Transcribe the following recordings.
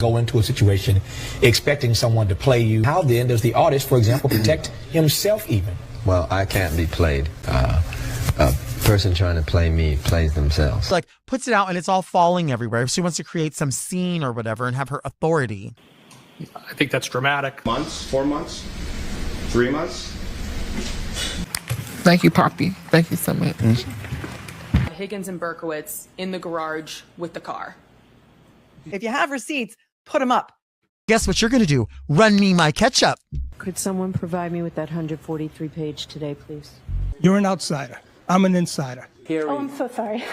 go into a situation expecting someone to play you. How then does the artist, for example, protect himself even? Well, I can't be played. A person trying to play me plays themselves. Like, puts it out and it's all falling everywhere. She wants to create some scene or whatever and have her authority. I think that's dramatic. Months, 4 months, 3 months. Thank you, Poppy. Thank you so much. Higgins and Berkowitz in the garage with the car. If you have receipts, put them up. Guess what you're going to do? Run me my ketchup. Could someone provide me with that 143 page today, please? You're an outsider. I'm an insider. Oh, I'm so sorry.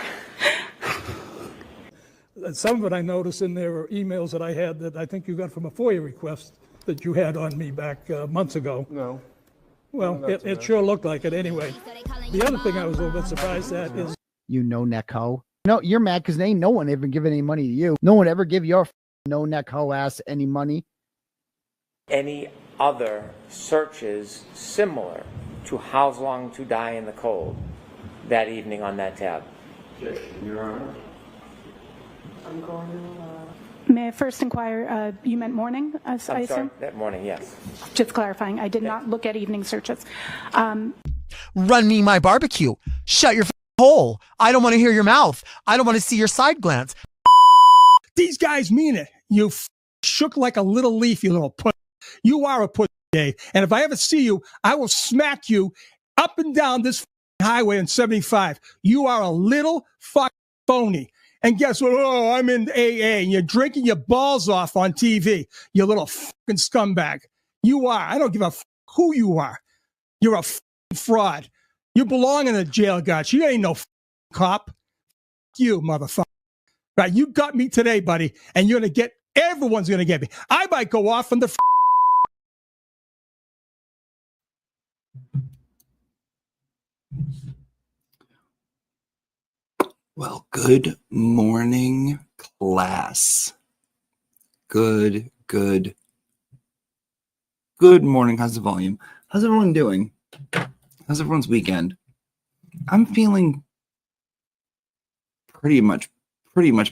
Some of it I noticed in there were emails that I had that I think you got from a FOIA request that you had on me back months ago. No. Well, it sure looked like it anyway. The other thing I was a little bit surprised at is... You no-neck hoe. No, you're mad because ain't no one ever given any money to you. No one ever give your no-neck hoe ass any money. Any other searches similar to How Long to Die in the Cold that evening on that tab? Your Honor. I'm going to... May I first inquire, you meant morning, I assume? Sorry, that morning, yes. Just clarifying, I did not look at evening searches. Run me my barbecue. Shut your hole. I don't want to hear your mouth. I don't want to see your side glance. These guys mean it. You shook like a little leaf, you little pussy. You are a pussy, Dave. And if I ever see you, I will smack you up and down this highway in 75. You are a little phony. And guess what? Oh, I'm in AA, and you're drinking your balls off on TV. You little fucking scumbag. You are. I don't give a who you are. You're a fraud. You belong in a jail, guard. You ain't no cop. You, motherfucker. Right? You got me today, buddy, and you're going to get, everyone's going to get me. I might go off on the Well, good morning, class. Good morning. How's the volume? How's everyone doing? How's everyone's weekend? I'm feeling pretty much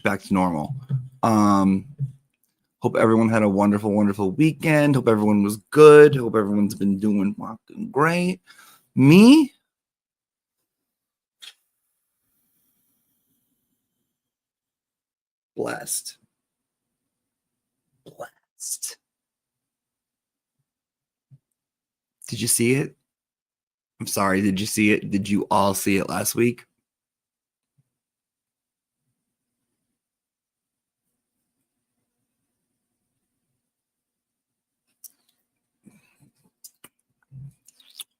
back to normal. Hope everyone had a wonderful weekend. Hope everyone was good. Hope everyone's been doing fucking great. Me? Blessed. Did you see it? I'm sorry, did you see it? Did you all see it last week?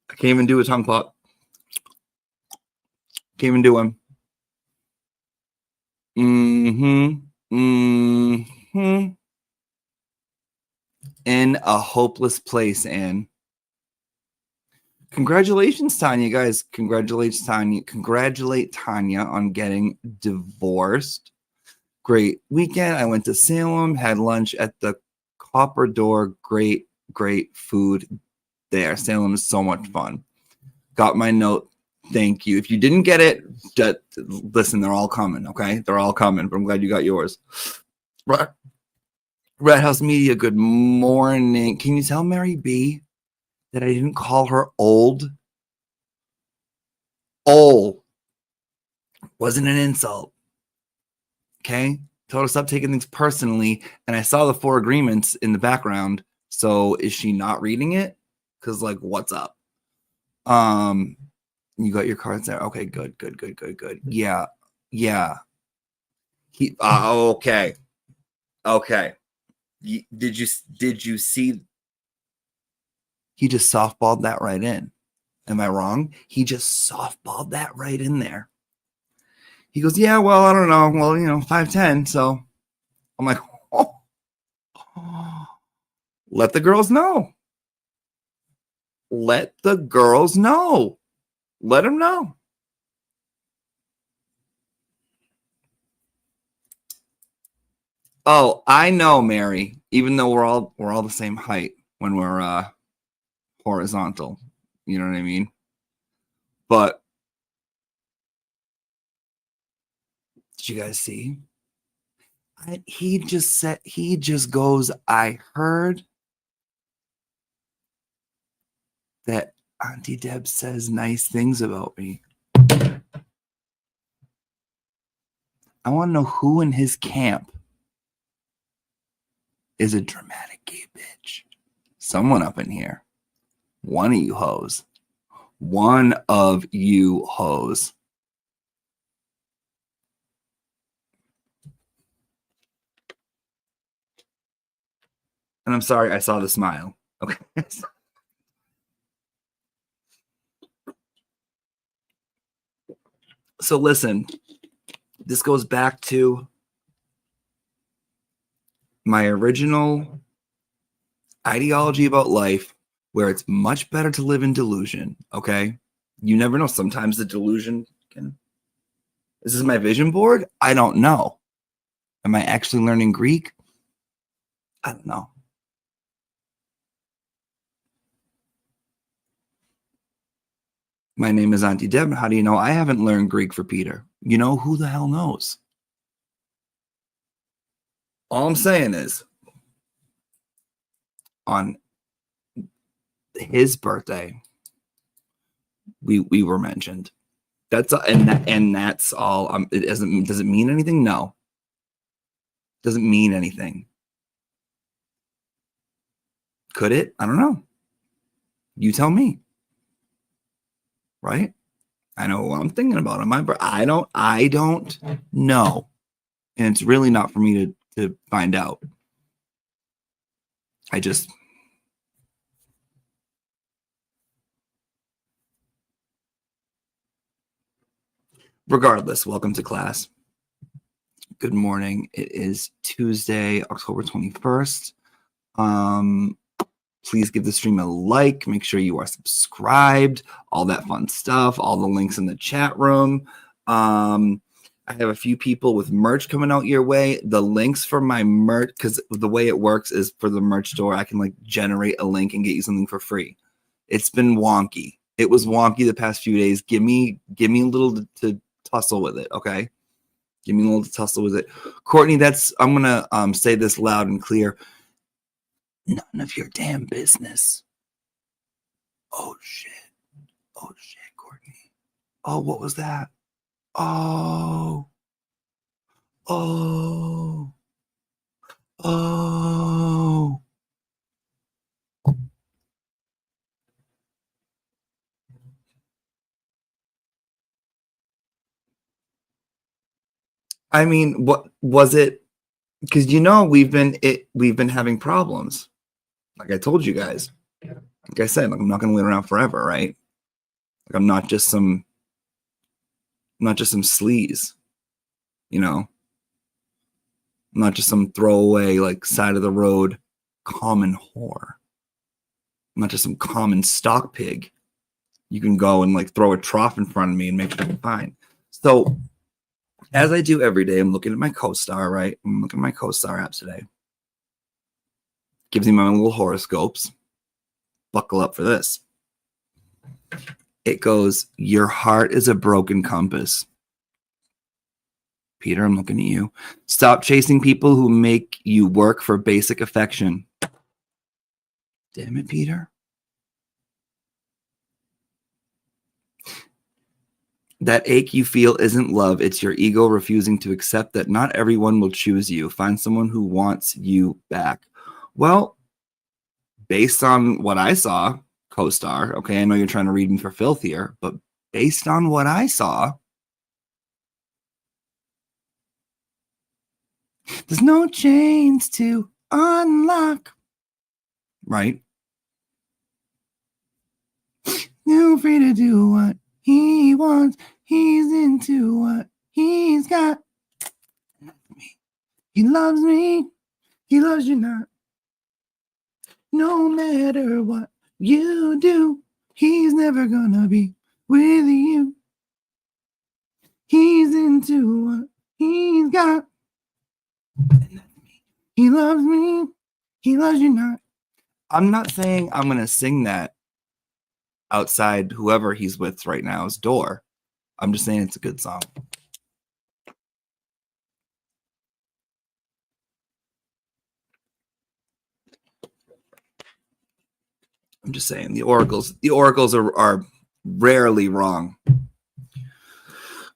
I can't even do a tongue pop. Can't even do one. In a hopeless place, Anne. Congratulations, Tanya, guys. Congratulate Tanya on getting divorced. Great weekend. I went to Salem, had lunch at the Copper Door. Great food there. Salem is so much fun. Got my note. Thank you. If you didn't get it, just listen, they're all coming, okay? They're all coming, but I'm glad you got yours. Red House Media, good morning. Can you tell Mary B that I didn't call her old? Old wasn't an insult, okay? Told her stop taking things personally, and I saw the 4 agreements in the background, so is she not reading it? Because, like, what's up? You got your cards there. Okay, good. Yeah. Okay. Did you see? He just softballed that right in. Am I wrong? He just softballed that right in there. He goes, yeah, well, I don't know. Well, 5'10". So I'm like, oh. Let the girls know. Let the girls know. Let them know. Oh, I know, Mary. Even though we're all the same height when we're horizontal, you know what I mean? But did you guys see? He just goes, I heard that Auntie Deb says nice things about me. I want to know who in his camp is a dramatic gay bitch. Someone up in here. One of you hoes. One of you hoes. And I'm sorry, I saw the smile. Okay. So listen, this goes back to my original ideology about life, where it's much better to live in delusion. Okay. You never know. Sometimes the delusion can. This is my vision board. I don't know. Am I actually learning Greek? I don't know. My name is Auntie Deb. How do you know I haven't learned Greek for Peter? You know, who the hell knows? All I'm saying is, on his birthday, we were mentioned. That's and that's all. It doesn't. Does it mean anything? No. Doesn't mean anything. Could it? I don't know. You tell me. Right? I know what I'm thinking about on my birthday. I don't know. And it's really not for me to find out. I just regardless, welcome to class. Good morning. It is Tuesday, October 21st. Please give the stream a like. Make sure you are subscribed. All that fun stuff. All the links in the chat room. I have a few people with merch coming out your way. The links for my merch, because the way it works is for the merch store, I can like generate a link and get you something for free. It's been wonky. It was wonky the past few days. Give me a little to tussle with it, okay? Give me a little to tussle with it. Courtney, I'm gonna say this loud and clear. None of your damn business. Oh shit, Courtney. Oh, what was that? Oh. I mean, what was it? Because we've been having problems. Like I told you guys. Like I said, I'm not going to wait around forever, right? Like I'm not just some sleaze, I'm not just some throwaway, like side of the road common whore. I'm not just some common stock pig. You can go and like throw a trough in front of me and make sure I'm fine. So as I do every day, I'm looking at my CoStar, right? I'm looking at my CoStar app today. Gives me my little horoscopes. Buckle up for this. It goes, your heart is a broken compass. Peter, I'm looking at you. Stop chasing people who make you work for basic affection. Damn it, Peter. That ache you feel isn't love. It's your ego refusing to accept that not everyone will choose you. Find someone who wants you back. Well, based on what I saw, CoStar, okay, I know you're trying to read me for filth here, but based on what I saw, there's no chains to unlock. Right? Feel free to do what he wants. He's into what he's got. He loves me. He loves you not. No matter what you do, he's never gonna be with you. He's into what he's got. He loves me. He loves you not. I'm not saying I'm gonna sing that outside whoever he's with right now's door. I'm just saying it's a good song. I'm just saying the oracles are rarely wrong.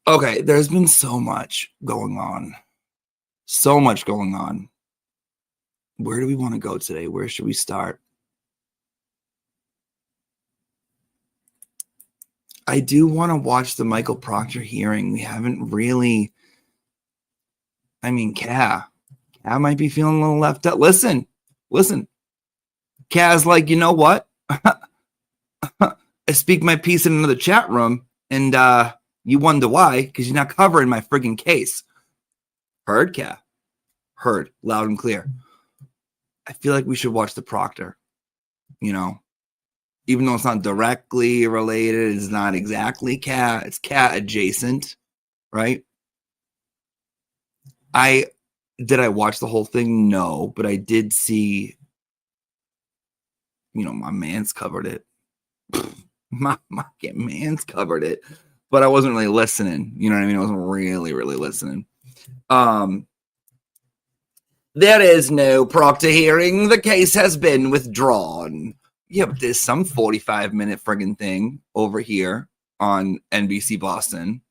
Okay, there's been so much going on. So much going on. Where do we want to go today? Where should we start? I do want to watch the Michael Proctor hearing. We haven't really. I mean, Kat might be feeling a little left out. Listen. Kat's like, you know what? I speak my piece in another chat room, and you wonder why, because you're not covering my friggin' case. Heard, Kat? Heard, loud and clear. I feel like we should watch the Proctor, you know, even though it's not directly related, it's not exactly Kat, it's Kat adjacent, right? Did I watch the whole thing? No, but I did see, you know, my man's covered it. my man's covered it, but I wasn't really listening. You know what I mean? I wasn't really listening. There is no Proctor hearing. The case has been withdrawn. Yeah, but there's some 45-minute friggin' thing over here on NBC Boston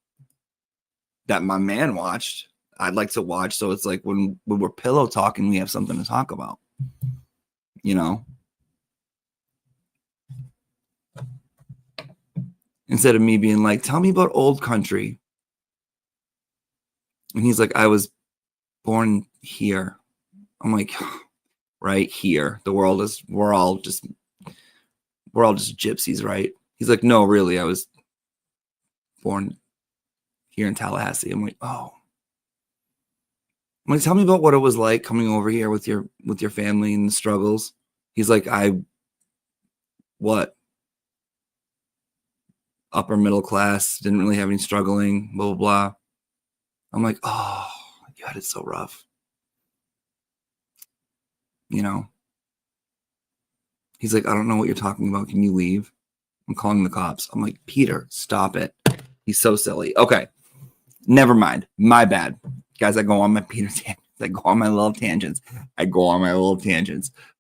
that my man watched. I'd like to watch. So it's like when we're pillow talking, we have something to talk about. You know? Instead of me being like, tell me about old country. And he's like, I was born here. I'm like, right here. We're all just gypsies, right? He's like, no, really, I was born here in Tallahassee. I'm like, oh. I'm like, tell me about what it was like coming over here with your family and the struggles. He's like, what? Upper middle class, didn't really have any struggling, blah, blah, blah. I'm like, oh, you had it so rough. You know? He's like, I don't know what you're talking about. Can you leave? I'm calling the cops. I'm like, Peter, stop it. He's so silly. Okay. Never mind. My bad. Guys, I go on my Peter tangents. I go on my little tangents.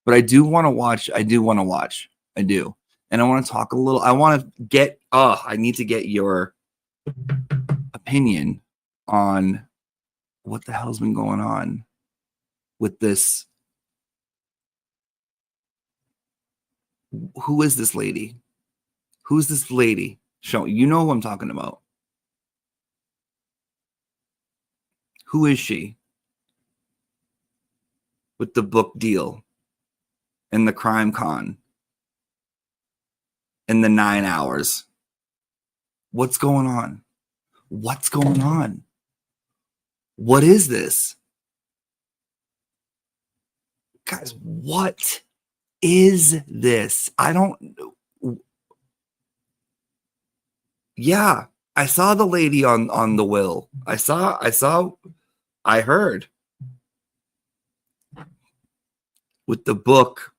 But I do want to watch. I do. And I want to talk a little. I want to get, I need to get your opinion on what the hell's been going on with this. Who is this lady? Who's this lady? Show, you know who I'm talking about. Who is she? With the book deal and the crime con and the 9 hours. What's going on? What is this? Guys, what is this? Yeah, I saw the lady on the will. I heard with the book,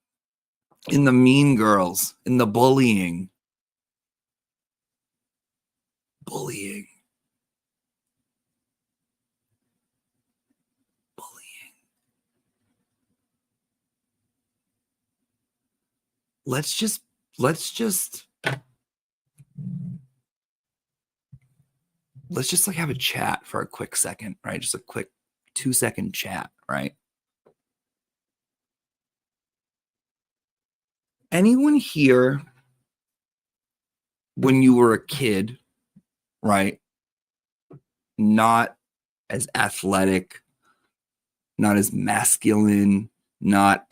in the mean girls, in the bullying. Let's just like have a chat for a quick second, right? Just a quick 2-second chat, right? Anyone here, when you were a kid, right? Not as athletic, not as masculine, not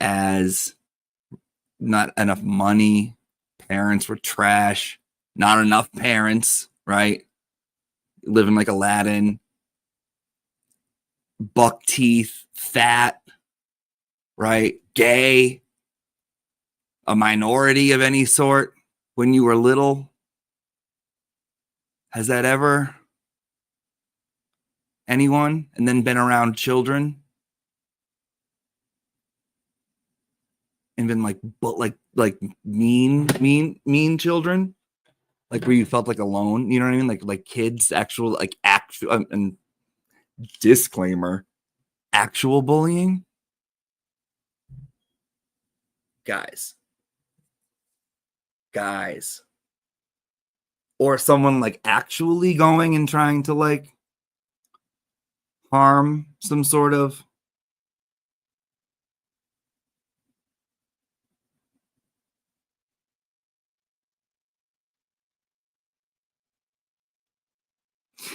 enough money, parents were trash, not enough parents, right? Living like Aladdin, buck teeth, fat, right? Gay, a minority of any sort when you were little. Has that ever anyone? And then been around children and been like mean children, like where you felt like alone, you know what I mean? Like kids, actual and disclaimer, actual bullying. Guys, guys. Or someone like actually going and trying to like harm some sort of.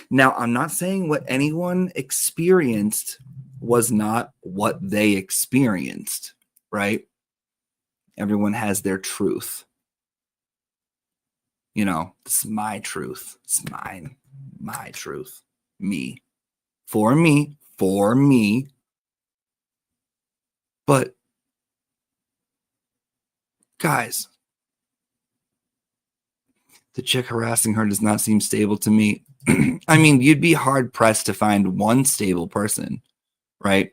Now, I'm not saying what anyone experienced was not what they experienced, right? Everyone has their truth. You know, this is my truth. It's mine. My truth. Me. For me. For me. But, guys, the chick harassing her does not seem stable to me. I mean, you'd be hard pressed to find one stable person, right?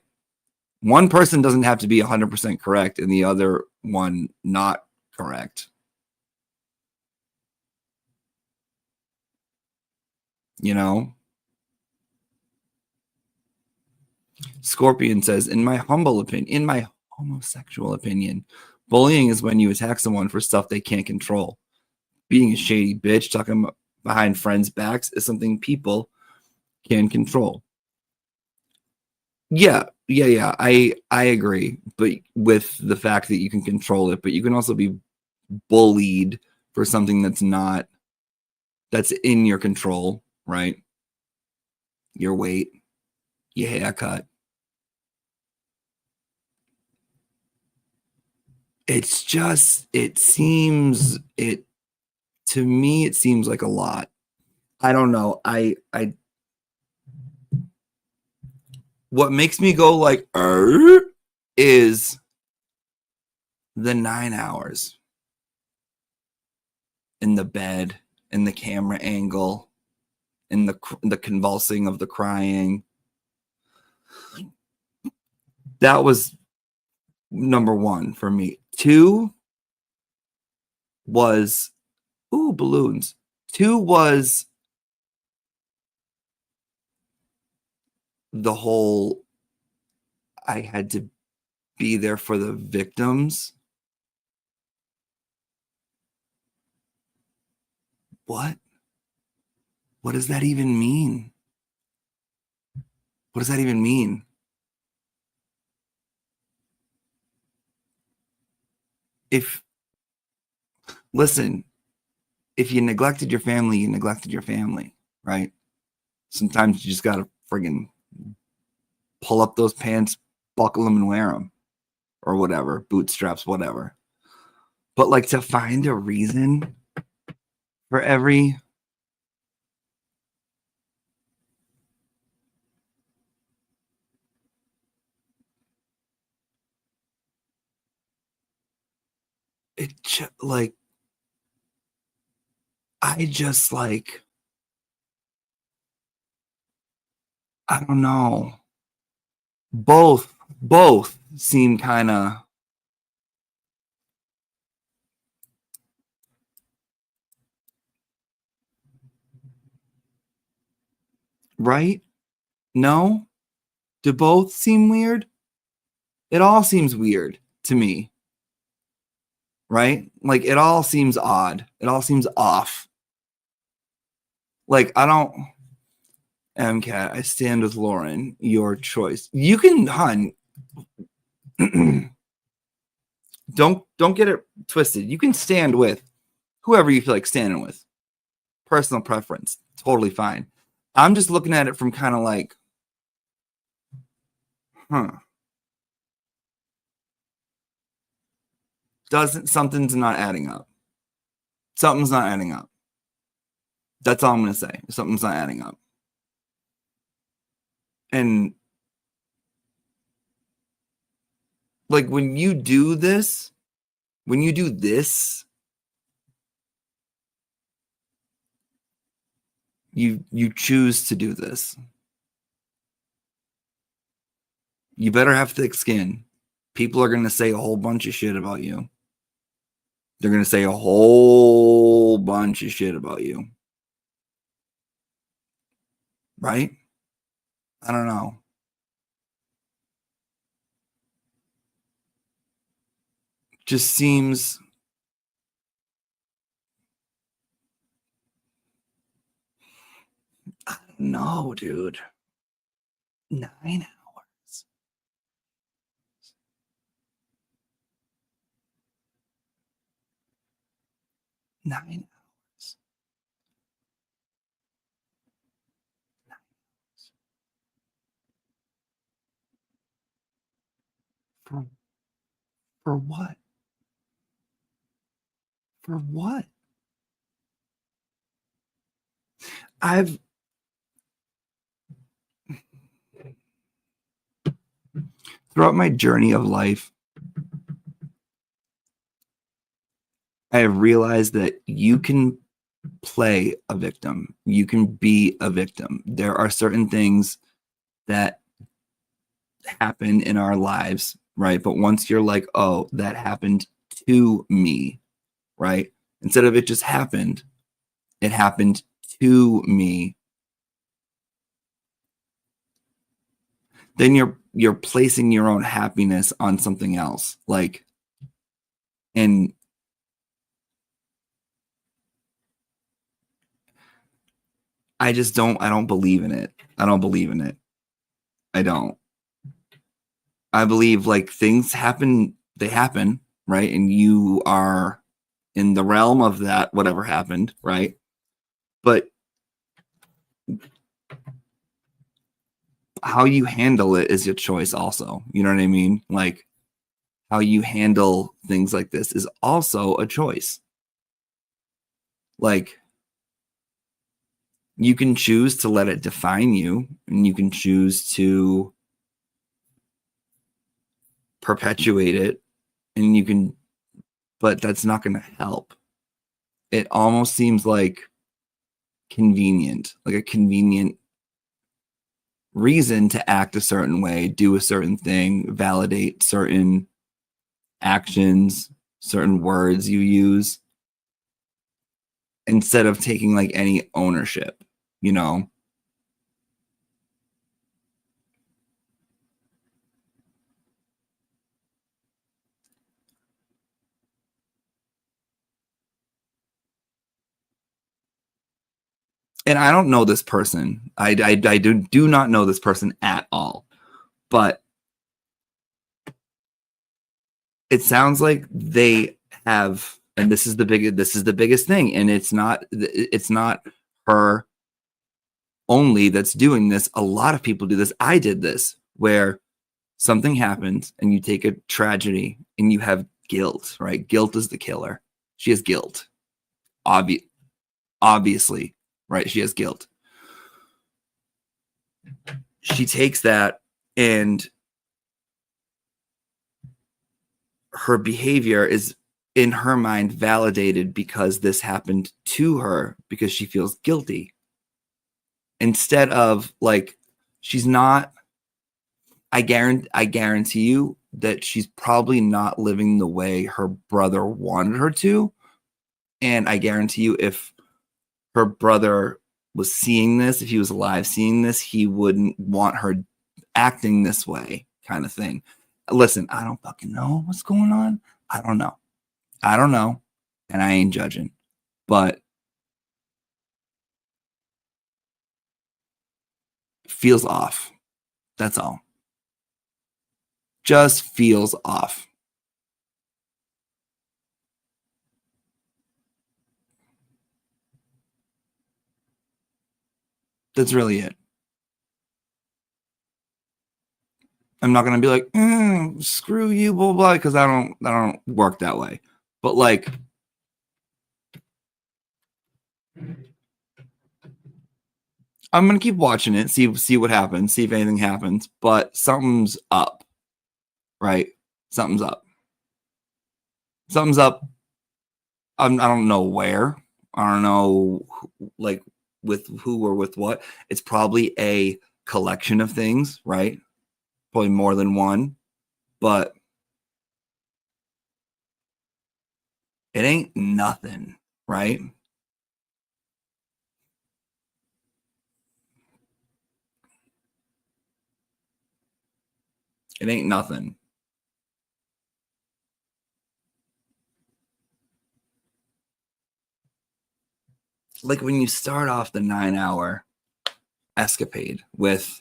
One person doesn't have to be 100% correct and the other one not correct. You know? Scorpion says, in my humble opinion, in my homosexual opinion, bullying is when you attack someone for stuff they can't control. Being a shady bitch, talking behind friends' backs is something people can control. Yeah. I agree, but with the fact that you can control it, but you can also be bullied for something that's in your control, right? Your weight, your haircut. It's just, to me, it seems like a lot. I don't know. What makes me go like, is the 9 hours in the bed, in the camera angle, in the convulsing of the crying. That was number one for me. 2 was, balloons. 2 was the whole, I had to be there for the victims. What? What does that even mean? What does that even mean? Listen, if you neglected your family, you neglected your family, right? Sometimes you just got to friggin' pull up those pants, buckle them and wear them or whatever, bootstraps, whatever. But like to find a reason for every I don't know. Both seem kind of right? No? Do both seem weird? It all seems weird to me. Right? Like it all seems odd. It all seems off. Like I don't MCAT, I stand with Lauren. Your choice. You can, hon. Don't get it twisted. You can stand with whoever you feel like standing with. Personal preference. Totally fine. I'm just looking at it from kind of like, something's not adding up. Something's not adding up. That's all I'm going to say. Something's not adding up. And like when you do this, you choose to do this. You better have thick skin. People are going to say a whole bunch of shit about you. They're going to say a whole bunch of shit about you. Right? I don't know. Just seems know, dude. 9 hours. Nine hours. For what? For what? I've throughout my journey of life, I have realized that you can play a victim. You can be a victim. There are certain things that happen in our lives, right? But once you're like, oh, that happened to me, right? Instead of it just happened, it happened to me. Then you're placing your own happiness on something else. Like, and I don't believe in it. I don't believe in it. I don't. I believe like things happen, they happen, right? And you are in the realm of that, whatever happened, right? But how you handle it is your choice also. You know what I mean? Like how you handle things like this is also a choice. Like you can choose to let it define you, and you can choose to perpetuate it, and you can, but that's not going to help. It almost seems like convenient, like a convenient reason to act a certain way, do a certain thing, validate certain actions, certain words you use, instead of taking like any ownership, you know? And I don't know this person. I do not know this person at all. But it sounds like they have, and this is the biggest thing, and it's not her only that's doing this. A lot of people do this. I did this, where something happens and you take a tragedy and you have guilt, right? Guilt is the killer. She has guilt. Obviously, right? She has guilt. She takes that, and her behavior is in her mind validated because this happened to her, because she feels guilty. Instead of like, she's not, I guarantee you that she's probably not living the way her brother wanted her to. And I guarantee you, if her brother was seeing this, if he was alive seeing this, he wouldn't want her acting this way, kind of thing. Listen, I don't fucking know what's going on. I don't know. And I ain't judging. But feels off. That's all. Just feels off. That's really it. I'm not gonna be like, screw you, blah, blah, blah, because I don't work that way. But like, I'm gonna keep watching it, see what happens, see if anything happens. But something's up, right? Something's up. Something's up. I don't know where. I don't know, like with who or with what. It's probably a collection of things, right? Probably more than one, but it ain't nothing, right? It ain't nothing. Like when you start off the 9 hour, escapade with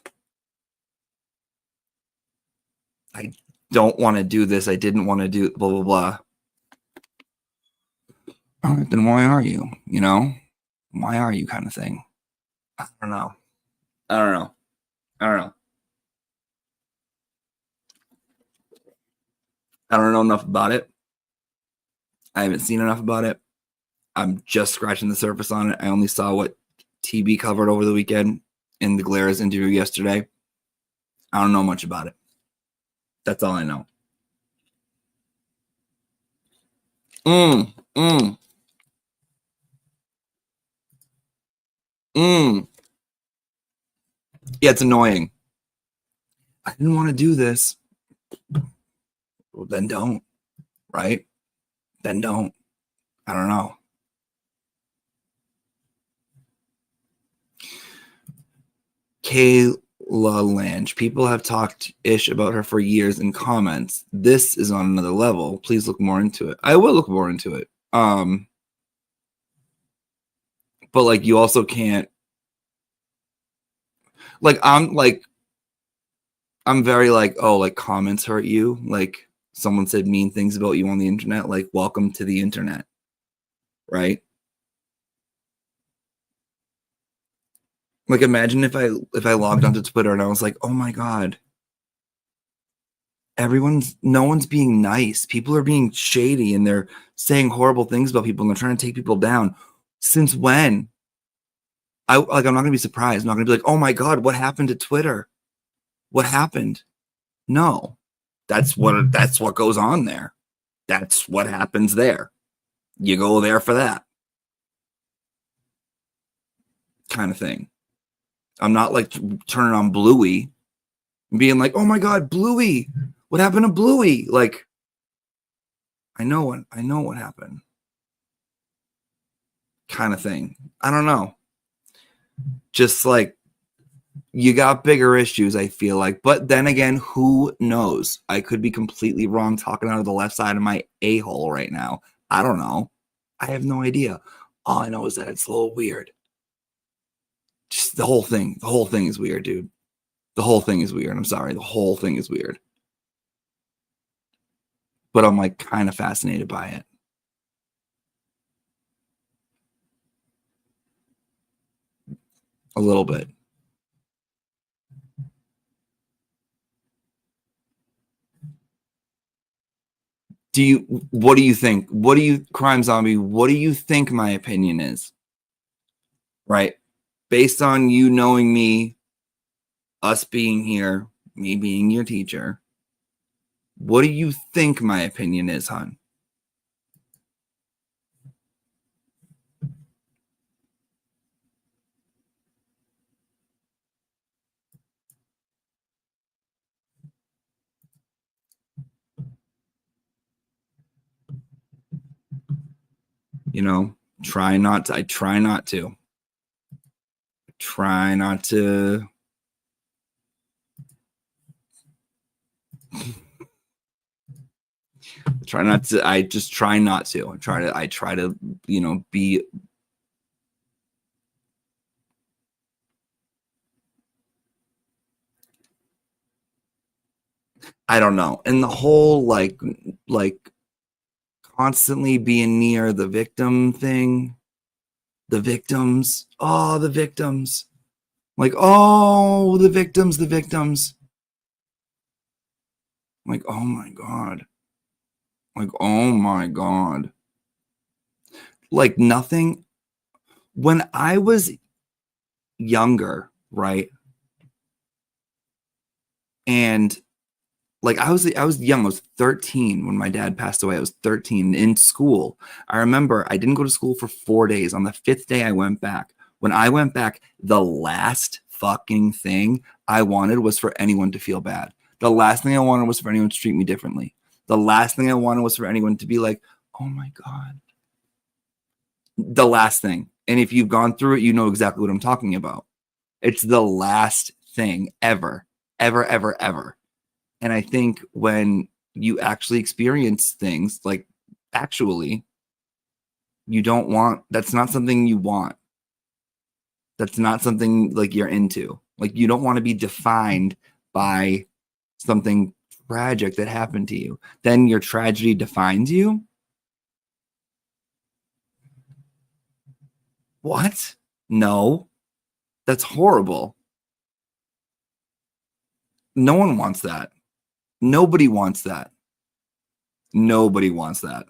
I don't want to do this. I didn't want to do blah, blah, blah. All right, then why are you? You know, why are you kind of thing? I don't know. I don't know. I don't know. I don't know enough about it. I haven't seen enough about it. I'm just scratching the surface on it. I only saw what TB covered over the weekend in the Glara's interview yesterday. I don't know much about it. That's all I know. Yeah, it's annoying. I didn't want to do this. Well, then don't. Right? Then don't. I don't know. Kayla Lange. People have talked ish about her for years in comments. This is on another level. Please look more into it. I will look more into it. But like you also can't I'm very like, oh, like comments hurt you. Like someone said mean things about you on the internet. Like, welcome to the internet. Right? Like imagine if I logged onto Twitter and I was like, oh my God. No one's being nice. People are being shady and they're saying horrible things about people and they're trying to take people down. Since when? I'm not gonna be surprised. I'm not gonna be like, oh my God, what happened to Twitter? What happened? No. That's what goes on there. That's what happens there. You go there for that kind of thing. I'm not like turning on Bluey and being like, oh my God, Bluey, what happened to Bluey? Like, I know what happened. Kind of thing. I don't know. Just like you got bigger issues, I feel like. But then again, who knows? I could be completely wrong talking out of the left side of my a-hole right now. I don't know. I have no idea. All I know is that it's a little weird. Just the whole thing is weird, dude. The whole thing is weird. I'm sorry. The whole thing is weird. But I'm like kind of fascinated by it. A little bit. What do you think? Crime Zombie, what do you think my opinion is? Right? Based on you knowing me, us being here, me being your teacher, what do you think my opinion is, hon? You know, I try not to. Try not to. I just try not to. I try to, you know, be I don't know. And the whole like constantly being near the victim thing, the victims, oh, the victims, like, oh, the victims, like, oh my God, like, oh my God, like nothing. When I was younger, right, and like I was young. I was 13 when my dad passed away. I was 13 in school. I remember I didn't go to school for 4 days. On the 5th day, I went back. When I went back, the last fucking thing I wanted was for anyone to feel bad. The last thing I wanted was for anyone to treat me differently. The last thing I wanted was for anyone to be like, oh my God. The last thing. And if you've gone through it, you know exactly what I'm talking about. It's the last thing ever, ever, ever, ever. And I think when you actually experience things like actually, you don't want, that's not something you want. That's not something like you're into. Like, you don't want to be defined by something tragic that happened to you. Then your tragedy defines you. What? No, that's horrible. No one wants that. Nobody wants that. Nobody wants that.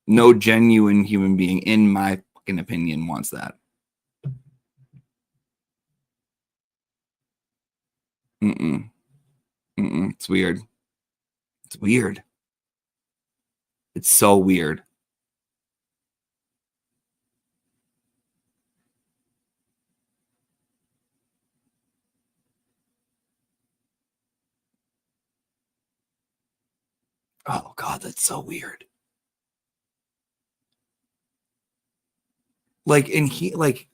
No genuine human being, in my fucking opinion, wants that. It's weird. It's weird. It's so weird. Oh God, that's so weird. Like, and he, like,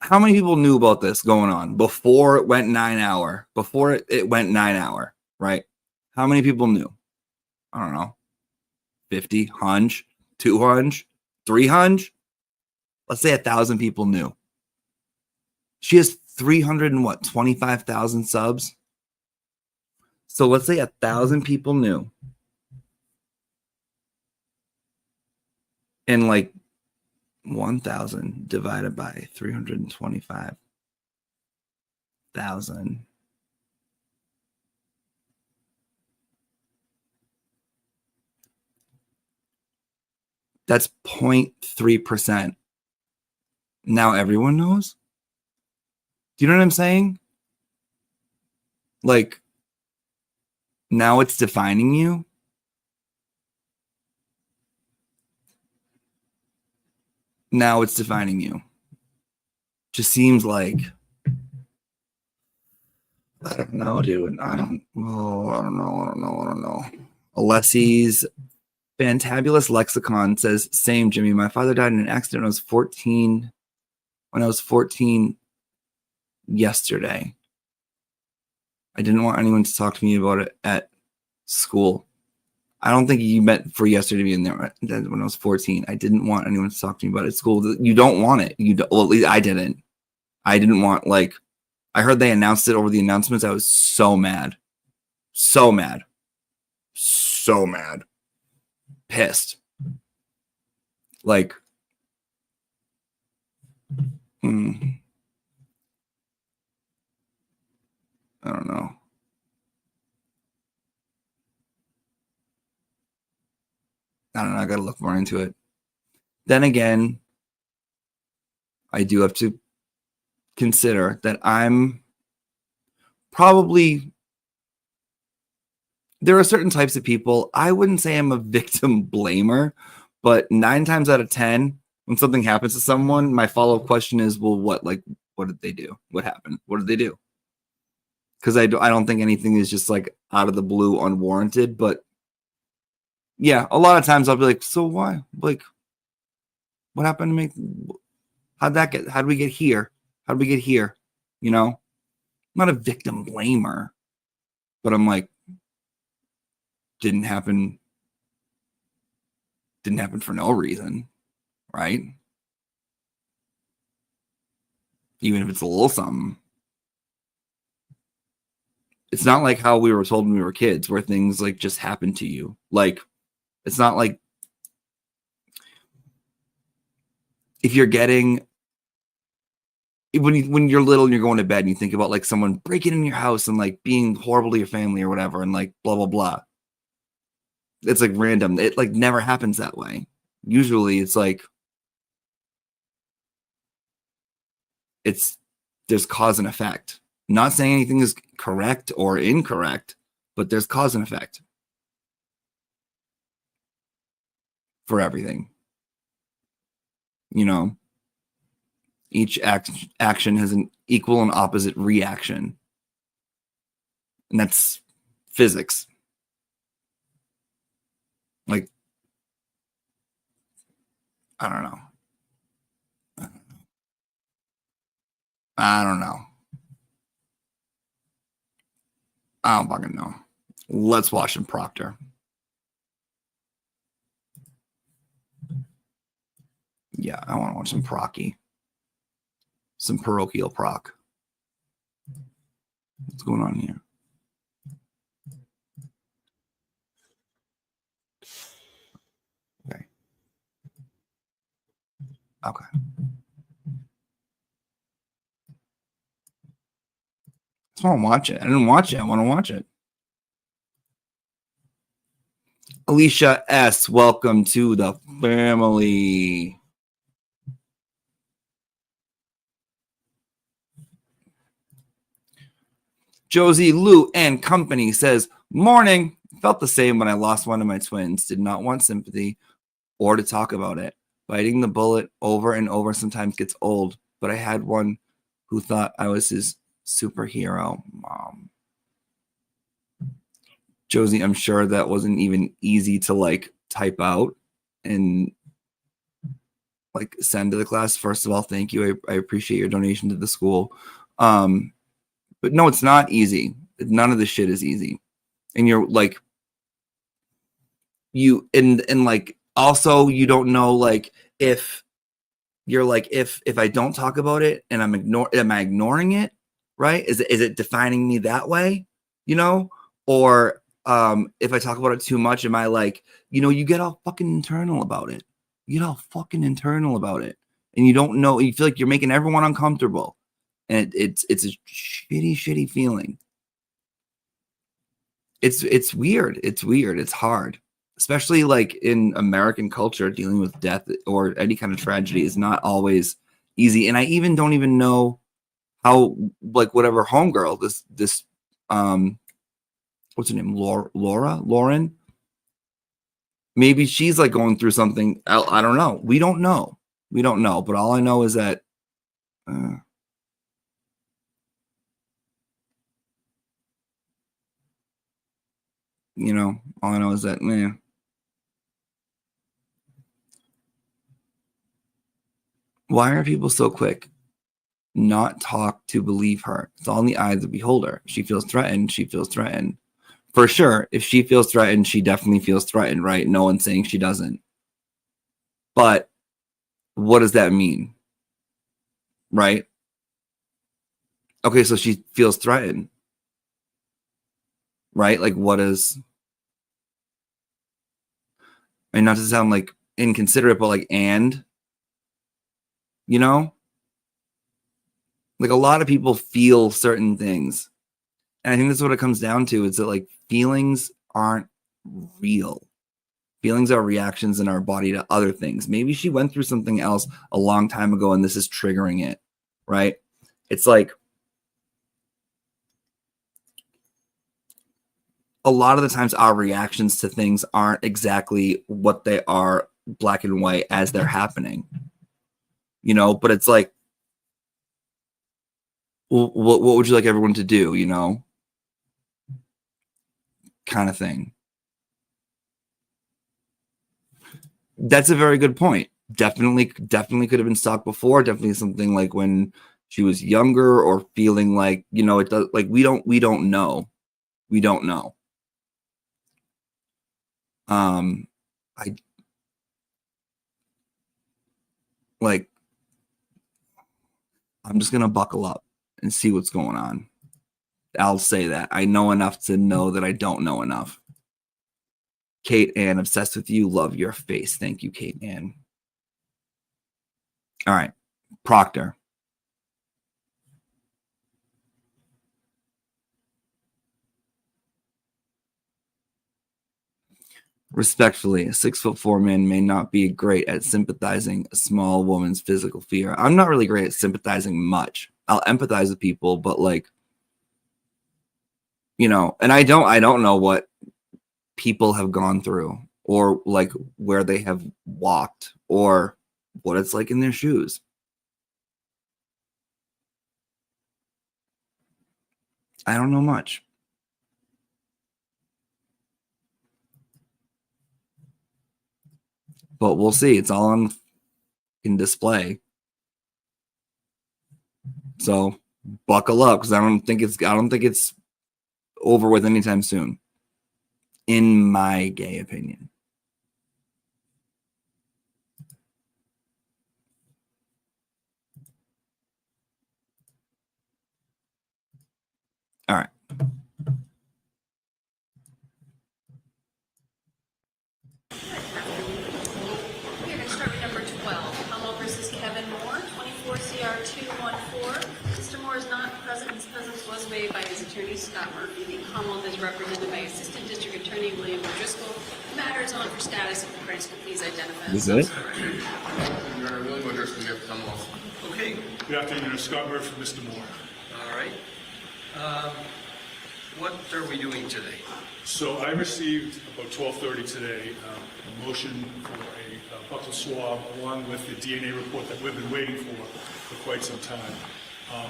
how many people knew about this going on before it went 9 hour? Before it went 9 hour, right? How many people knew? I don't know. 50, 100, 200, 300? Let's say 1,000 people knew. She has 25,000 subs. So let's say 1,000 people knew. And like 1,000 divided by 325,000. That's 0.3%. Now everyone knows. Do you know what I'm saying? Like, now it's defining you. Now it's defining you. Just seems like, I don't know, dude. I don't know. Alessi's Fantabulous Lexicon says, same, Jimmy. My father died in an accident when I was 14. When I was 14 yesterday. I didn't want anyone to talk to me about it at school. I don't think you meant for yesterday to be in there when I was 14. I didn't want anyone to talk to me about it at school. You don't want it. You don't, well, at least I didn't. I didn't want, like, I heard they announced it over the announcements. I was so mad. So mad. So mad. Pissed. Like, I don't know. I don't know. I got to look more into it. Then again, I do have to consider that I'm probably, there are certain types of people. I wouldn't say I'm a victim blamer, but 9 times out of 10, when something happens to someone, my follow-up question is, well, what did they do? What happened? What did they do? Because I don't think anything is just like out of the blue, unwarranted. But yeah, a lot of times I'll be like, so why? Like, what happened to me? How'd we get here? How'd we get here? You know, I'm not a victim blamer, but I'm like, didn't happen for no reason, right? Even if it's a little something. It's not like how we were told when we were kids, where things like just happen to you. Like, it's not like if you're getting, when you're little and you're going to bed and you think about like someone breaking in your house and like being horrible to your family or whatever and like blah, blah, blah. It's like random. It like never happens that way. Usually it's like, there's cause and effect. Not saying anything is correct or incorrect, but there's cause and effect for everything. You know, each action has an equal and opposite reaction. And that's physics. Like, I don't know. I don't fucking know. Let's watch some Proctor. Yeah, I want to watch some procky. Some parochial proc. What's going on here? Okay. Okay. I just want to watch it. I didn't watch it. I want to watch it. Alicia S., welcome to the family. Josie Lou and Company says, morning. Felt the same when I lost one of my twins. Did not want sympathy or to talk about it. Biting the bullet over and over sometimes gets old, but I had one who thought I was his superhero. Mom. Josie, I'm sure that wasn't even easy to like type out and like send to the class. First of all, thank you. I appreciate your donation to the school. But no, it's not easy. None of this shit is easy. And you're like, you and like also you don't know like if you're like if I don't talk about it and am I ignoring it, right? Is it defining me that way, you know? Or if I talk about it too much, am I like, you know, you get all fucking internal about it. You get all fucking internal about it. And you don't know, you feel like you're making everyone uncomfortable. And it's a shitty feeling. It's weird. It's weird. It's hard. Especially like in American culture, dealing with death or any kind of tragedy is not always easy. And I even don't even know how, like, whatever homegirl, this what's her name? Lauren. Maybe she's like going through something. I don't know. We don't know. But all I know is that you know, all I know is that, man. Why are people so quick? Not talk to believe her. It's all in the eye of the beholder. She feels threatened. She feels threatened. For sure, if she feels threatened, she definitely feels threatened, right? No one's saying she doesn't. But what does that mean? Right? Okay, so she feels threatened. Right? Like, what is... And not to sound like inconsiderate, but like, and... You know? Like, a lot of people feel certain things. And I think that's what it comes down to. Is that, like, feelings aren't real. Feelings are reactions in our body to other things. Maybe she went through something else a long time ago and this is triggering it, right? It's like a lot of the times our reactions to things aren't exactly what they are black and white as they're happening, you know, but it's like, well, what would you like everyone to do, you know, kind of thing. That's a very good point. Definitely could have been stalked before. Definitely something like when she was younger or feeling like, you know, it does, like, we don't know. We don't know. I'm just going to buckle up and see what's going on. I'll say that. I know enough to know that I don't know enough. Kate Ann, obsessed with you. Love your face. Thank you, Kate Ann. All right. Proctor. Respectfully, a 6'4" man may not be great at sympathizing a small woman's physical fear. I'm not really great at sympathizing much. I'll empathize with people, but like, you know, and I don't know what people have gone through or like where they have walked or what it's like in their shoes. I don't know much. But we'll see. It's all on in display. So buckle up, because I don't think it's over with anytime soon. In my gay opinion. All right. We're going to start with number 12. Hummel versus Kevin Moore, 24 CR 214. Mr. Moore is not present. His presence was waived by his attorney, Scott Murphy. Hummel is represented by Assistant District Attorney William O'Driscoll. The matter is on for status. If the parties could please identify themselves. Your Honor, William O'Driscoll, you have to come off. Okay. Good afternoon, Scott Murphy for Mr. Moore. All right. What are we doing today? So I received about 12:30 today a motion for a buccal swab along with the DNA report that we've been waiting for quite some time.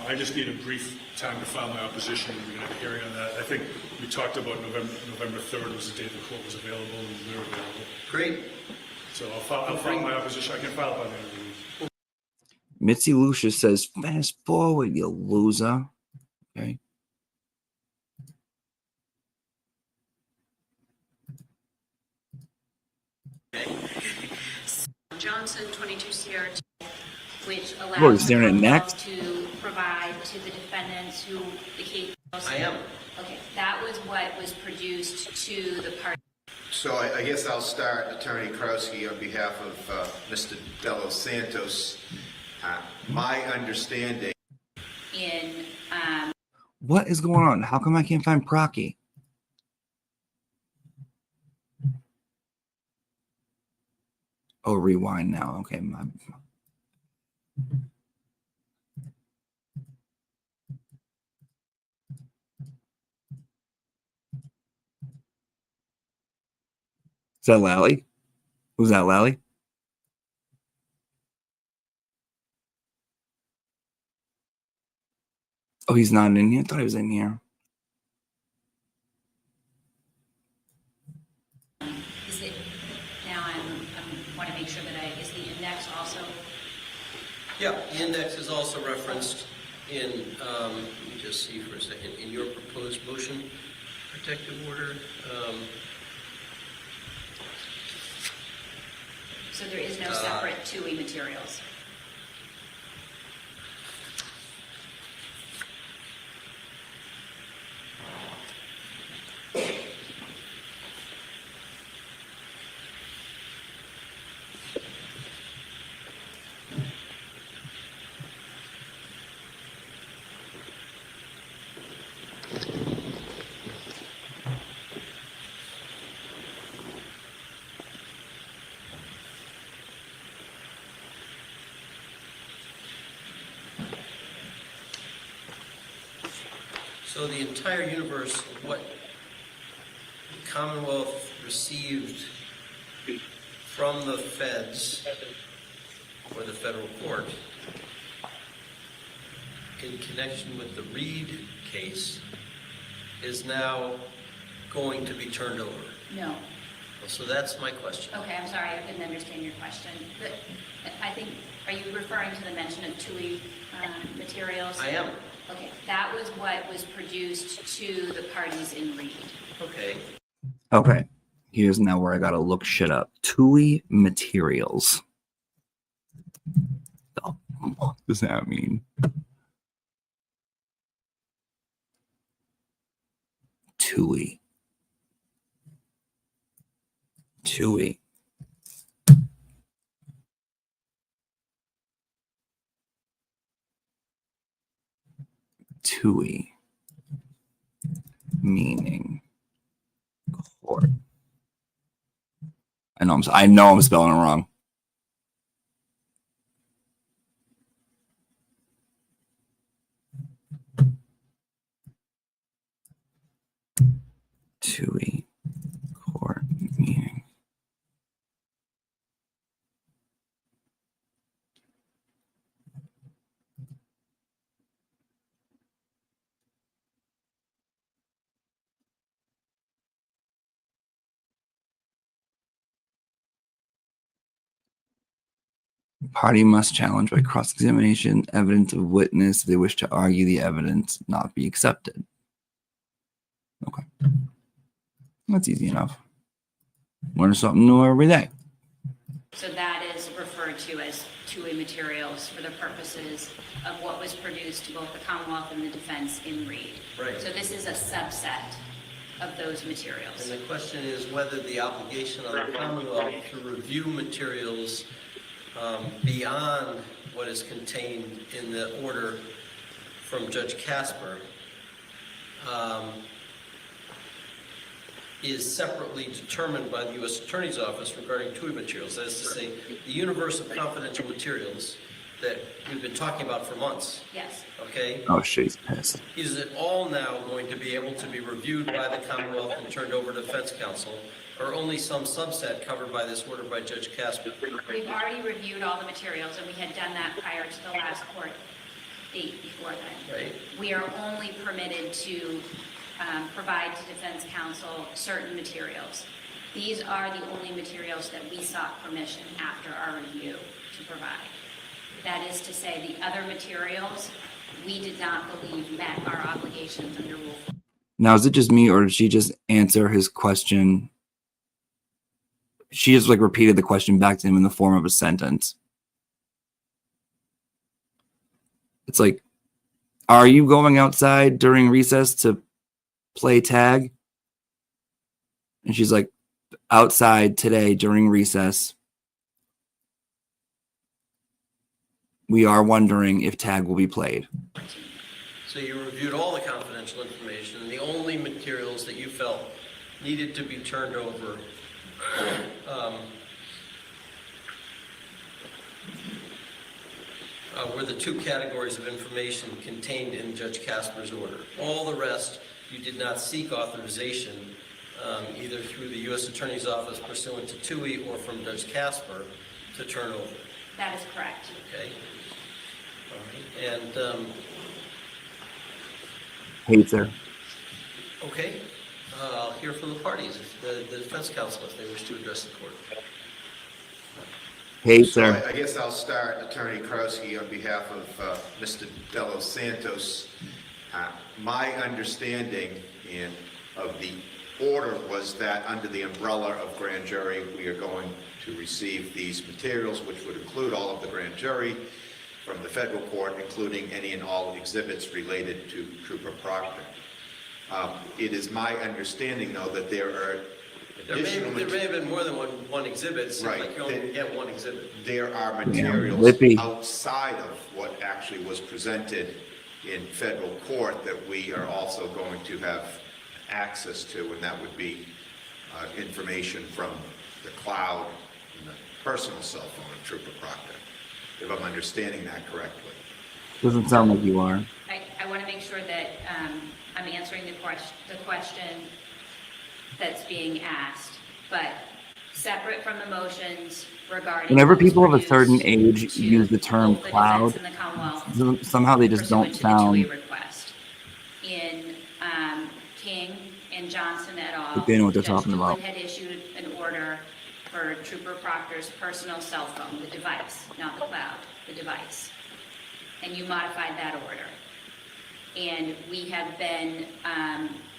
I just need a brief time to file my opposition. We're going to have a hearing on that. I think we talked about November 3rd was the day the court was available and we were available. Great. So I'll file my opposition. I can file by the end of the week. Mitzi Lucia says, fast forward, you loser. Okay. Johnson, 22 CR2, which Oh, allows he's doing it the next? to provide to the defendants who the case. I am. Okay, that was what was produced to the party. So I guess I'll start, Attorney Krowski, on behalf of Mr. De Los Santos. My understanding In What is going on? How come I can't find Procky? Oh, rewind now. Okay. Is that Lally? Who's that, Lally? Oh, he's not in here. I thought he was in here. is it now? I want to make sure that is the index also. Yeah, the index is also referenced in, let me just see for a second, in your proposed motion, protective order. So there is no separate TUI materials. So the entire universe of what the Commonwealth received from the feds or the federal court in connection with the Reed case is now going to be turned over. No. Well, so that's my question. Okay, I'm sorry, I didn't understand your question. But I think, are you referring to the mention of TUI materials? I am. Okay, that was what was produced to the parties in Reed. Okay. Okay. Here's now where I gotta look shit up. TUI materials. What does that mean? TUI. TUI. TUI. Meaning court. I know I'm spelling it wrong. TUI court meeting. Party must challenge by cross-examination evidence of witness. They wish to argue the evidence not be accepted. Okay. That's easy enough. Learn something new every day. So that is referred to as TUI materials for the purposes of what was produced to both the Commonwealth and the defense in Reed. Right. So this is a subset of those materials. And the question is whether the obligation on the Commonwealth to review materials beyond what is contained in the order from Judge Casper is separately determined by the U.S. Attorney's Office regarding TUI materials. That is to say, the universe of confidential materials that we've been talking about for months. Yes. Okay? Oh, she's pissed. Is it all now going to be able to be reviewed by the Commonwealth and turned over to Defense Counsel, or only some subset covered by this order by Judge Casper? We've already reviewed all the materials, and we had done that prior to the last court date before then. Right. We are only permitted to provide to Defense Counsel certain materials. These are the only materials that we sought permission after our review to provide. That is to say, the other materials, we did not believe met our obligations under Rule 4. Now, is it just me, or did she just answer his question? She just like repeated the question back to him in the form of a sentence. It's like, are you going outside during recess to play tag? And she's like, outside today during recess. We are wondering if tag will be played. So you reviewed all the confidential information, and the only materials that you felt needed to be turned over were the two categories of information contained in Judge Casper's order. All the rest, you did not seek authorization either through the U.S. Attorney's Office pursuant to TUI or from Judge Casper to turn over. That is correct. Okay. All right. And Hates her. okay, I'll hear from the parties, the defense counsel, if they wish to address the court. Hates So her. I guess I'll start, Attorney Krosky, on behalf of Mr. De Los Santos. My understanding of the order was that under the umbrella of grand jury, we are going to receive these materials, which would include all of the grand jury from the federal court, including any and all exhibits related to Trooper Proctor. It is my understanding, though, that there are additional... There may have been more than one exhibit. It seems Right. like you only get one exhibit. There are materials Lippy. outside of what actually was presented in federal court that we are also going to have access to, and that would be information from the cloud and the personal cell phone of Trooper Proctor, if I'm understanding that correctly. Doesn't sound like you are. I want to make sure that I'm answering the question that's being asked, but separate from the motions regarding... Whenever what was people of a produced certain age to use the term both the cloud, defense and the Commonwealth somehow they just don't pursuant to the TUI sound... request. In King and Johnson et al., But they know what they're Judge talking about. Doolin had issued an order for Trooper Proctor's personal cell phone, the device, not the cloud, the device. And you modified that order. And we have been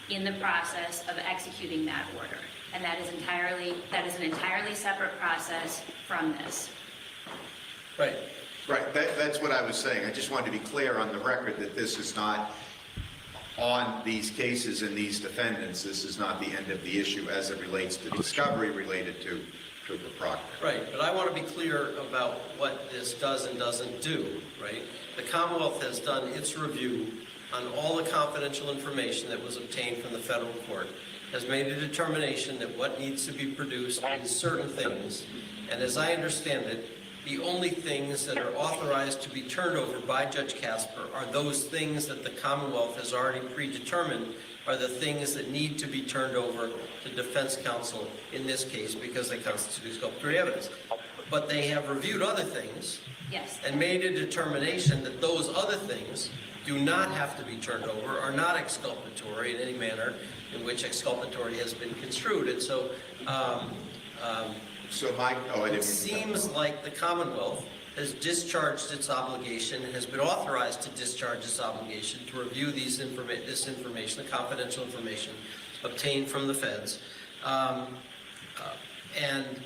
in the process of executing that order. And that is an entirely separate process from this. Right. Right, that's what I was saying. I just wanted to be clear on the record that this is not on these cases and these defendants. This is not the end of the issue as it relates to discovery related to Trooper Proctor. Right, but I want to be clear about what this does and doesn't do, right? The Commonwealth has done its review on all the confidential information that was obtained from the federal court, has made a determination that what needs to be produced is certain things, and as I understand it, the only things that are authorized to be turned over by Judge Casper are those things that the Commonwealth has already predetermined are the things that need to be turned over to defense counsel in this case because they constitute exculpatory evidence. But they have reviewed other things Yes. and made a determination that those other things do not have to be turned over, are not exculpatory in any manner in which exculpatory has been construed. And so it seems like the Commonwealth has discharged its obligation and has been authorized to discharge its obligation to review this information, the confidential information obtained from the feds, and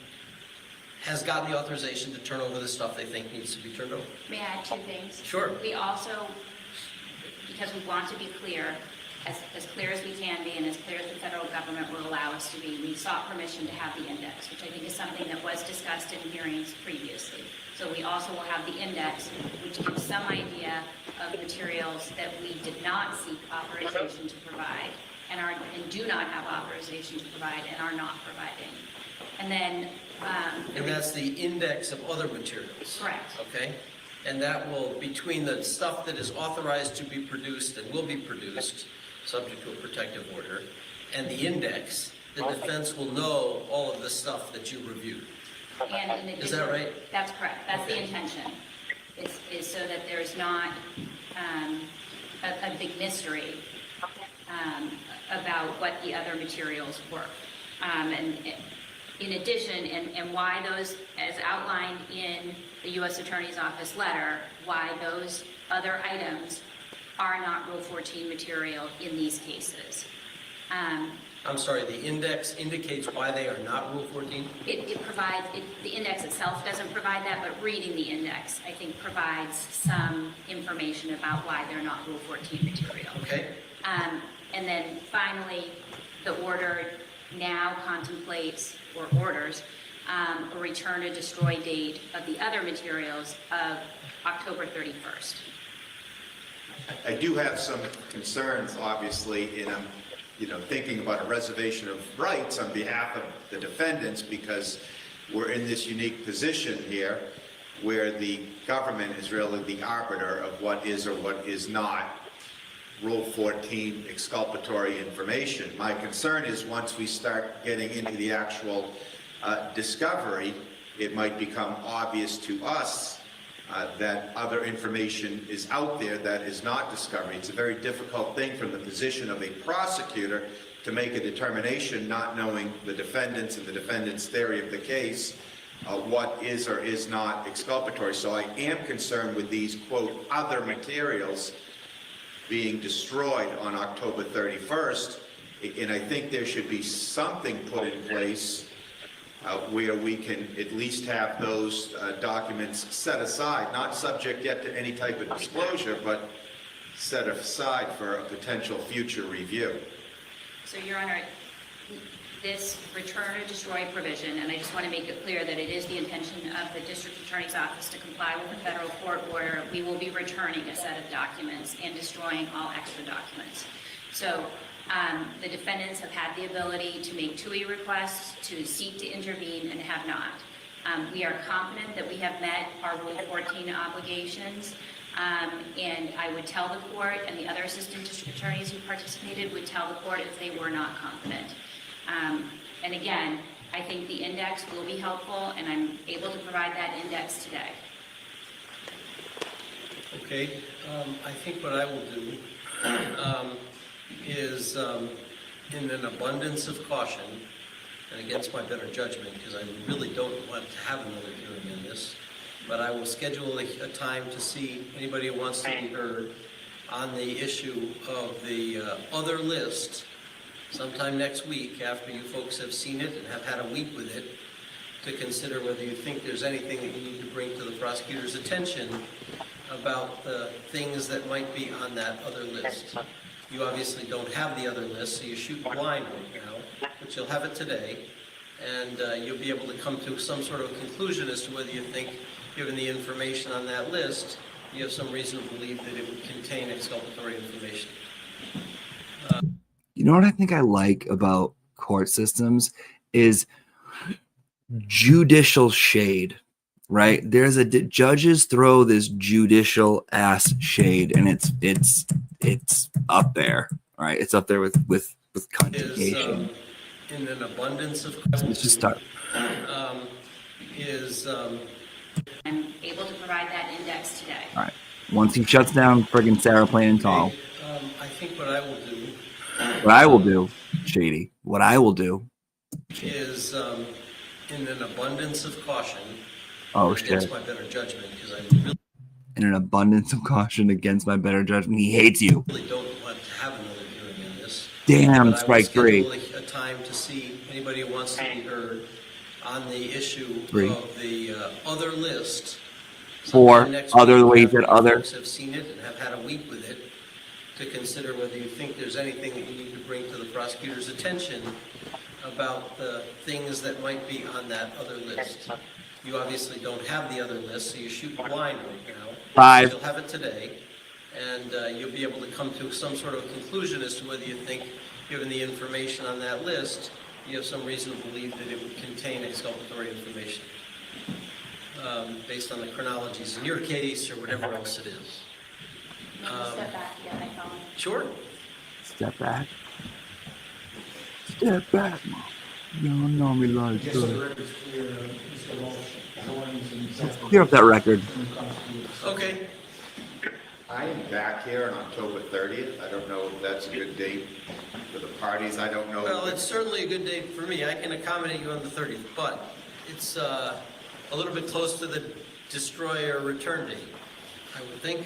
has gotten the authorization to turn over the stuff they think needs to be turned over. May I add two things? Sure. We also, because we want to be clear, as clear as we can be and as clear as the federal government will allow us to be, we sought permission to have the index, which I think is something that was discussed in hearings previously. So we also will have the index, which gives some idea of materials that we did not seek authorization to provide and do not have authorization to provide and are not providing. And then... and that's the index of other materials. Correct. Okay? And that will, between the stuff that is authorized to be produced and will be produced, subject to a protective order, and the index, the defense will know all of the stuff that you reviewed. And in addition, is that right? That's correct. That's the intention, is so that there's not a big mystery about what the other materials were. And in addition, and why those, as outlined in the U.S. Attorney's Office letter, why those other items are not Rule 14 material in these cases. I'm sorry, the index indicates why they are not Rule 14? It provides, the index itself doesn't provide that, but reading the index, I think, provides some information about why they're not Rule 14 material. Okay. And then finally, the order now contemplates, or orders, a return or destroy date of the other materials of October 31st. I do have some concerns, obviously, in thinking about a reservation of rights on behalf of the defendants, because we're in this unique position here where the government is really the arbiter of what is or what is not Rule 14 exculpatory information. My concern is once we start getting into the actual discovery, it might become obvious to us that other information is out there that is not discovery. It's a very difficult thing from the position of a prosecutor to make a determination, not knowing the defendants and the defendant's theory of the case, what is or is not exculpatory. So I am concerned with these, quote, other materials being destroyed on October 31st, and I think there should be something put in place where we can at least have those documents set aside, not subject yet to any type of disclosure, but set aside for a potential future review. So, Your Honor, this return or destroy provision, and I just want to make it clear that it is the intention of the District Attorney's Office to comply with the federal court order. We will be returning a set of documents and destroying all extra documents. So the defendants have had the ability to make TUI requests, to seek to intervene, and have not. We are confident that we have met our Rule 14 obligations, and I would tell the court, and the other assistant district attorneys who participated would tell the court if they were not confident. And again, I think the index will be helpful, and I'm able to provide that index today. Okay, I think what I will do is, in an abundance of caution, and against my better judgment, because I really don't want to have another hearing on this, but I will schedule a time to see anybody who wants to be heard on the issue of the other list sometime next week, after you folks have seen it and have had a week with it, to consider whether you think there's anything that you need to bring to the prosecutor's attention about the things that might be on that other list. You obviously don't have the other list, so you shoot blind right now, but you'll have it today, and you'll be able to come to some sort of conclusion as to whether you think, given the information on that list, you have some reason to believe that it would contain exculpatory information. You know what I think I like about court systems is judicial shade, right? There's judges throw this judicial ass shade, and it's up there, right? It's up there with condemnation. In an abundance of Let's just start. I'm able to provide that index today. All right. Once he shuts down friggin' Sarah Plain and Tall. I think what I will do. What I will do, Shady. What I will do is, in an abundance of caution. Against my better judgment, because I really. In an abundance of caution against my better judgment, he hates you. Really don't want to have another hearing on this. Damn, strike three. A time to see anybody who wants to be heard on the issue 3, of the other list. 4, Sometime next other week, ways after that you other. folks have seen it and have had a week with it, to consider whether you think there's anything that you need to bring to the prosecutor's attention about the things that might be on that other list. You obviously don't have the other list, so you shoot blind right now. 5. You'll have it today, and you'll be able to come to some sort of a conclusion as to whether you think, given the information on that list, you have some reason to believe that it would contain exculpatory information, based on the chronologies in your case or whatever else it is. Step back again, I found. Sure. Step back. Step back, Mom. You don't know me like that. Let's clear up that record. Okay. I am back here on October 30th. I don't know if that's a good date for the parties. I don't know. Well, it's certainly a good date for me. I can accommodate you on the 30th, but it's a little bit close to the destroy or return date, I would think.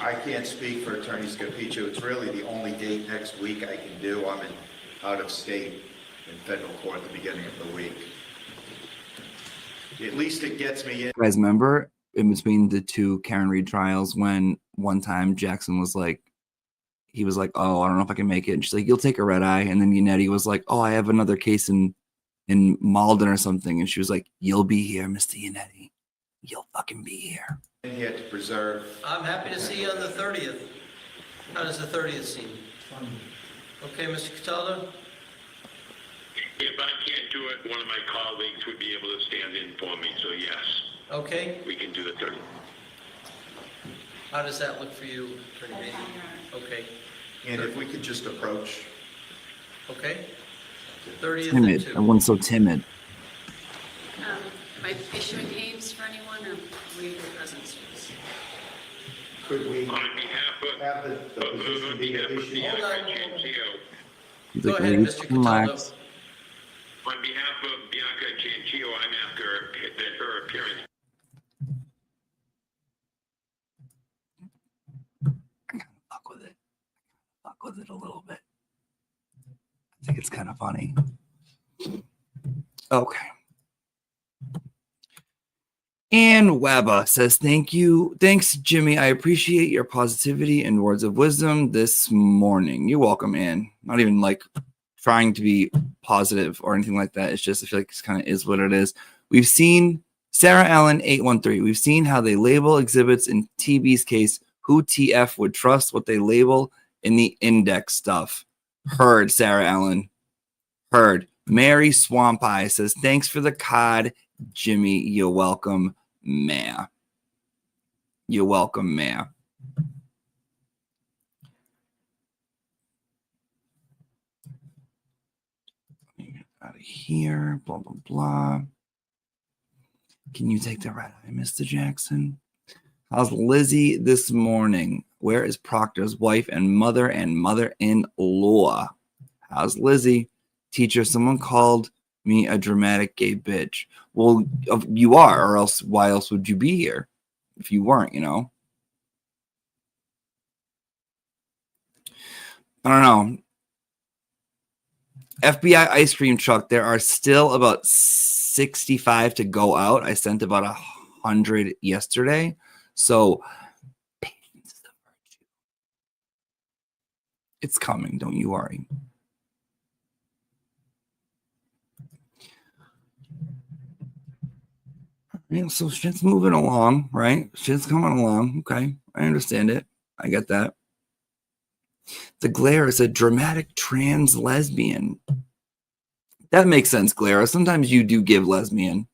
I can't speak for Attorney Scapicio. It's really the only date next week I can do. I'm out of state in federal court at the beginning of the week. At least it gets me in. You guys remember in between the two Karen Reed trials when one time Jackson was like, he was like, oh, I don't know if I can make it. And she's like, you'll take a red eye. And then Yannetti was like, oh, I have another case in Malden or something. And she was like, you'll be here, Mr. Yannetti. You'll fucking be here. In here to preserve. I'm happy to see you on the 30th. How does the 30th seem? Okay, Mr. Cataldo? If I can't do it, one of my colleagues would be able to stand in for me, so yes. Okay. We can do the 30th. How does that look for you, Attorney Beatty? Okay. And if we could just approach. Okay. 30th Timid. at 2. Everyone's so timid. Am I issuing names for anyone or waive your presence? Could we On behalf of, have the position be issued? Bianca Ciancio, He's Go like, ahead, "Ladies, Mr. relax." on behalf of Bianca Ciancio, I'm after her appearance. Fuck with it. Fuck with it a little bit. I think it's kind of funny. Okay. And Webba says, thank you. Thanks, Jimmy. I appreciate your positivity and words of wisdom this morning. You're welcome, Ann. Not even like trying to be positive or anything like that. It's just, I feel like it kind of is what it is. We've seen Sarah Allen 813. We've seen how they label exhibits in TB's case. Who TF would trust what they label in the index stuff? Heard, Sarah Allen. Heard. Mary Swamp Eye says, thanks for the cod, Jimmy. You're welcome, Maya. You're welcome, Maya. Get out of here. Blah, blah, blah. Can you take the red eye, Mr. Jackson? How's Lizzie this morning? Where is Proctor's wife and mother-in-law? How's Lizzie? Teacher, someone called me a dramatic gay bitch. Well, you are, or else why else would you be here if you weren't, you know? I don't know. FBI ice cream truck, there are still about 65 to go out. I sent about 100 yesterday. So patience is a virtue. It's coming, don't you worry. Yeah, so shit's moving along, right? Shit's coming along. Okay, I understand it. I get that. The Glare is a dramatic trans lesbian. That makes sense, Glare. Sometimes you do give lesbian.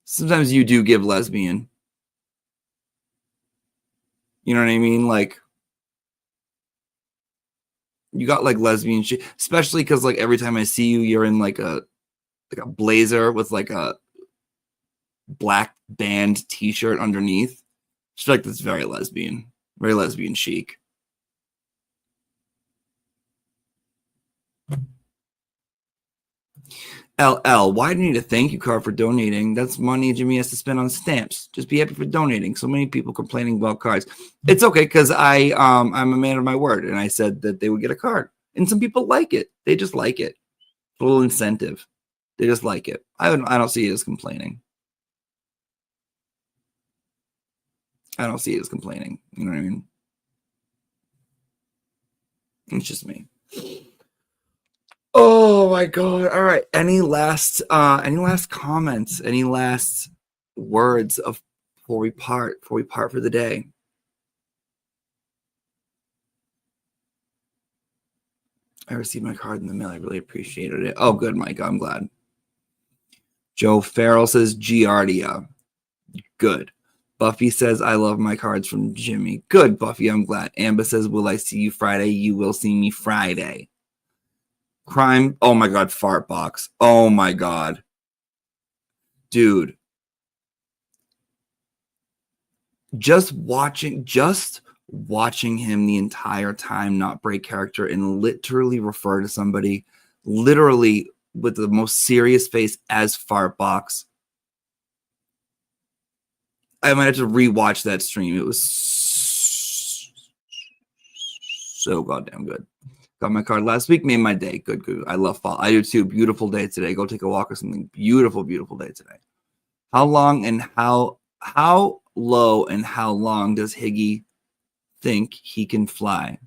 Sometimes you do give lesbian. You know what I mean? Like, you got like lesbian shit, especially because like every time I see you, you're in like a blazer with like a black band t-shirt underneath. I feel like that's very lesbian chic. LL, why do you need a thank you card for donating? That's money Jimmy has to spend on stamps. Just be happy for donating. So many people complaining about cards. It's okay because I'm a man of my word, and I said that they would get a card. And some people like it. They just like it. A little incentive. They just like it. I don't see it as complaining. I don't see it as complaining. You know what I mean? It's just me. Oh my god. All right. Any last comments? Any last words of before we part for the day? I received my card in the mail. I really appreciated it. Oh, good, Mike. I'm glad. Joe Farrell says Giardia. Good. Buffy says, I love my cards from Jimmy. Good, Buffy. I'm glad. Amber says, will I see you Friday? You will see me Friday. Crime. Oh my God. Fart box. Oh my God. Dude. Just watching him the entire time not break character and literally refer to somebody literally with the most serious face as fart box. I might have to rewatch that stream. It was so goddamn good. Got my card last week, made my day. Good. I love fall. I do too. Beautiful day today. Go take a walk or something. Beautiful day today. How long and how low and how long does Higgy think he can fly?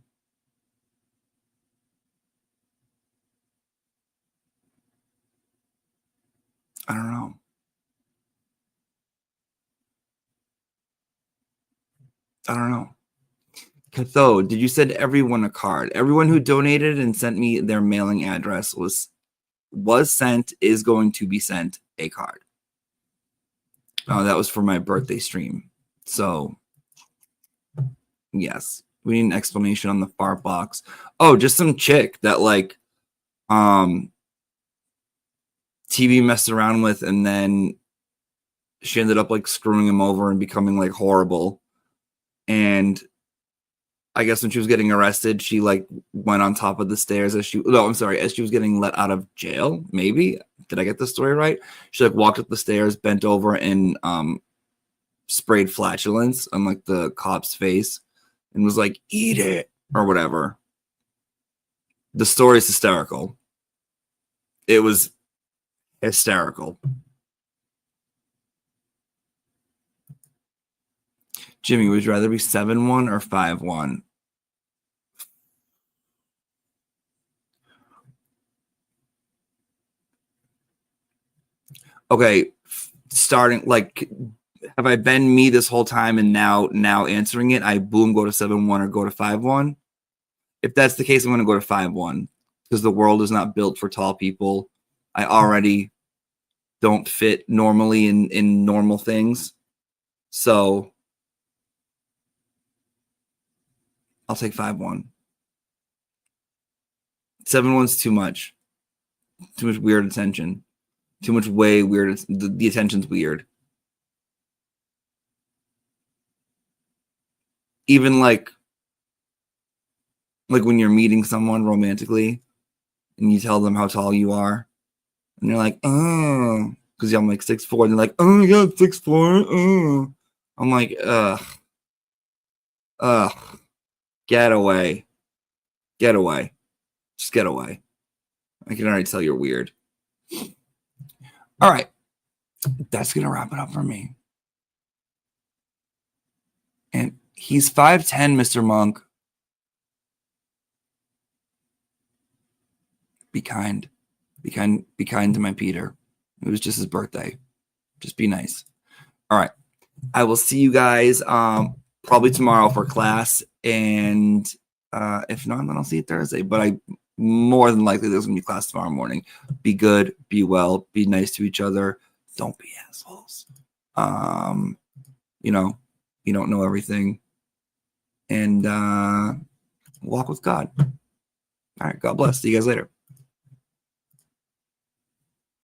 I don't know. Catho, did you send everyone a card? Everyone who donated and sent me their mailing address was sent, is going to be sent a card. That was for my birthday stream. So, yes. We need an explanation on the fart box. Oh, just some chick that like TV messed around with, and then she ended up like screwing him over and becoming like horrible. And I guess when she was getting arrested, she like went on top of the stairs as she was getting let out of jail. Maybe. Did I get the story right? She like walked up the stairs, bent over, and sprayed flatulence on like the cop's face and was like, eat it or whatever. The story is hysterical. It was hysterical. Jimmy, would you rather be 7-1 or 5-1? Okay, starting like, have I been me this whole time and now answering it? I boom go to 7-1 or go to 5-1. If that's the case, I'm going to go to 5-1 because the world is not built for tall people. I already don't fit normally in normal things, so I'll take 5-1. 7-1's too much. Too much weird attention. Too much way weird. The attention's weird. Even like when you're meeting someone romantically and you tell them how tall you are and you're like, oh, because I'm like 6'4", and they're like, oh my God, 6'4". Oh. I'm like, ugh. Get away. Just get away. I can already tell you're weird. All right. That's going to wrap it up for me. And he's 5'10", Mr. Monk. Be kind. Be kind to my Peter. It was just his birthday. Just be nice. All right. I will see you guys probably tomorrow for class. And if not, then I'll see you Thursday. But more than likely there's going to be class tomorrow morning. Be good. Be well. Be nice to each other. Don't be assholes. You don't know everything. And walk with God. All right. God bless. See you guys later.